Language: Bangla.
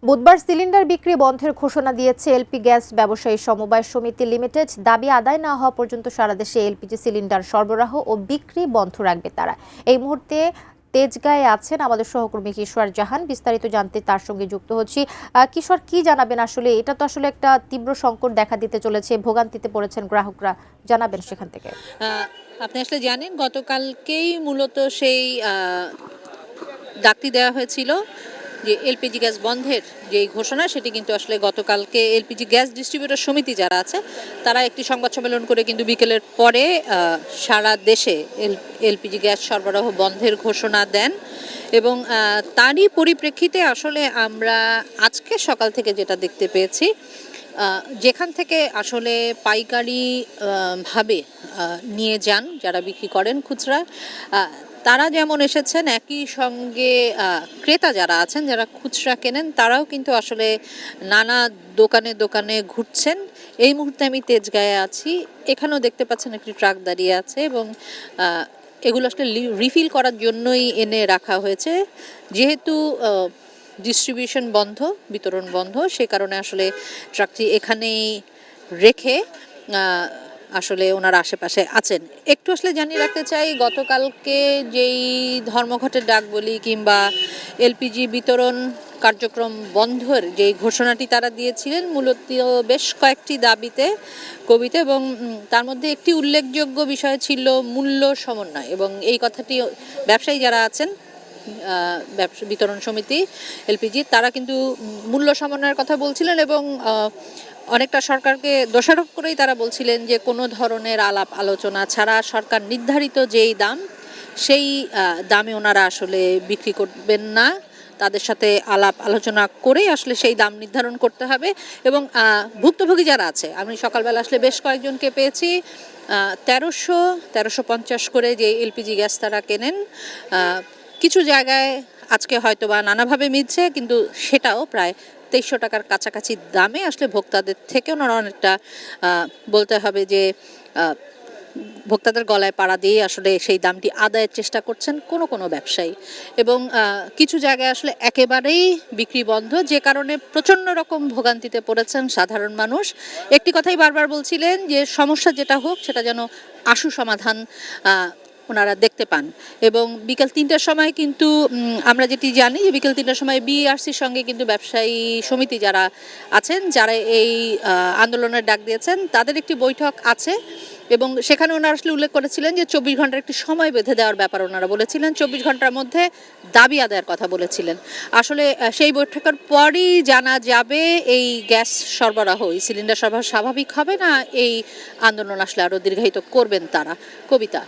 বুধবার সিলিন্ডার বিক্রি বন্ধের ঘোষণা দিয়েছে এলপি গ্যাস ব্যবসায়ী সমবায় সমিতি লিমিটেড। দাবি আদায় না হওয়া পর্যন্ত সারা দেশে এলপিজি সিলিন্ডার সরবরাহ ও বিক্রি বন্ধ রাখবে তারা। এই মুহূর্তে তেজগাঁয়ে আছেন আমাদের সহকর্মী কিশোর জাহান। বিস্তারিত জানতে তার সঙ্গে যুক্ত হচ্ছি। কিশোর, কি জানাবেন? আসলে এটা তো আসলে একটা তীব্র সংকট দেখা দিতে চলেছে, ভোগান্তিতে পড়েছেন গ্রাহকরা, জানাবেন সেখান থেকে। আপনি আসলে জানেন গতকালকেই মূলত সেই ডাকটি দেওয়া হয়েছিল যে এলপিজি গ্যাস বন্ধের যে ঘোষণা, সেটি কিন্তু আসলে গতকালকে এলপিজি গ্যাস ডিস্ট্রিবিউটর সমিতি যারা আছে তারা একটি সংবাদ সম্মেলন করে কিন্তু বিকেলের পরে সারা দেশে এলপিজি গ্যাস সরবরাহ বন্ধের ঘোষণা দেন। এবং তারই পরিপ্রেক্ষিতে আসলে আমরা আজকে সকাল থেকে যেটা দেখতে পেয়েছি, যেখান থেকে আসলে পাইকারি ভাবে নিয়ে যান যারা বিক্রি করেন খুচরা, তারা যেমন এসেছেন, একই সঙ্গে ক্রেতা যারা আছেন যারা খুচরা কেনেন তারাও কিন্তু আসলে নানা দোকানে দোকানে ঘুরছেন। এই মুহূর্তে আমি তেজগাঁয়ে আছি, এখানেও দেখতে পাচ্ছেন একটি ট্রাক দাঁড়িয়ে আছে এবং এগুলো আসলে রিফিল করার জন্যই এনে রাখা হয়েছে। যেহেতু ডিস্ট্রিবিউশন বন্ধ, বিতরণ বন্ধ, সে কারণে আসলে ট্রাকটি এখানেই রেখে আসলে ওনারা আশেপাশে আছেন। একটু আসলে জানিয়ে রাখতে চাই, গতকালকে যেই ধর্মঘটের ডাক বলি কিংবা এলপিজি বিতরণ কার্যক্রম বন্ধের যেই ঘোষণাটি তারা দিয়েছিলেন, মূলত বেশ কয়েকটি দাবিতে কবিতে, এবং তার মধ্যে একটি উল্লেখযোগ্য বিষয় ছিল মূল্য সমন্বয়। এবং এই কথাটি ব্যবসায়ী যারা আছেন বিতরণ সমিতি এলপিজি, তারা কিন্তু মূল্য সমন্বয়ের কথা বলছিলেন এবং অনেকটা সরকারকে দোষারোপ করেই তারা বলছিলেন যে কোনো ধরনের আলাপ আলোচনা ছাড়া সরকার নির্ধারিত যেই দাম, সেই দামে ওনারা আসলে বিক্রি করবেন না। তাদের সাথে আলাপ আলোচনা করে আসলে সেই দাম নির্ধারণ করতে হবে। এবং ভুক্তভোগী যারা আছে, আমি সকালবেলা আসলে বেশ কয়েকজনকে পেয়েছি, 1350 করে যে এলপিজি গ্যাস তারা কেনেন। কিছু জায়গায় আজকে হয়তো বা নানাভাবে মিলছে, কিন্তু সেটাও প্রায় 2300 টাকার কাছাকাছি দামে আসলে ভোক্তাদের থেকে ওনারা অনেকটা বলতে হবে যে ভোক্তাদের গলায় পাড়া দিয়ে আসলে সেই দামটি আদায়ের চেষ্টা করছেন কোনো ব্যবসায়ী। এবং কিছু জায়গায় আসলে একেবারেই বিক্রি বন্ধ, যে কারণে প্রচণ্ড রকম ভোগান্তিতে পড়েছেন সাধারণ মানুষ। একটি কথাই বারবার বলছিলেন যে সমস্যা যেটা হোক সেটা যেন আশু সমাধান ওনারা দেখতে পান। এবং বিকেল 3টার সময় কিন্তু আমরা যেটি জানি যে বিকেল 3টার সময় বিআরসির সঙ্গে কিন্তু ব্যবসায়ী সমিতি যারা আছেন, যারা এই আন্দোলনের ডাক দিয়েছেন, তাদের একটি বৈঠক আছে। এবং সেখানে ওনারা আসলে উল্লেখ করেছিলেন যে 24 ঘন্টার একটি সময় বেঁধে দেওয়ার ব্যাপার ওনারা বলেছিলেন, 24 ঘন্টার মধ্যে দাবি আদায়ের কথা বলেছিলেন। আসলে সেই বৈঠকের পরই জানা যাবে এই গ্যাস সরবরাহ, এই সিলিন্ডার সরবরাহ স্বাভাবিক হবে না এই আন্দোলন আসলে আরও দীর্ঘায়িত করবেন তারা। কবিতা।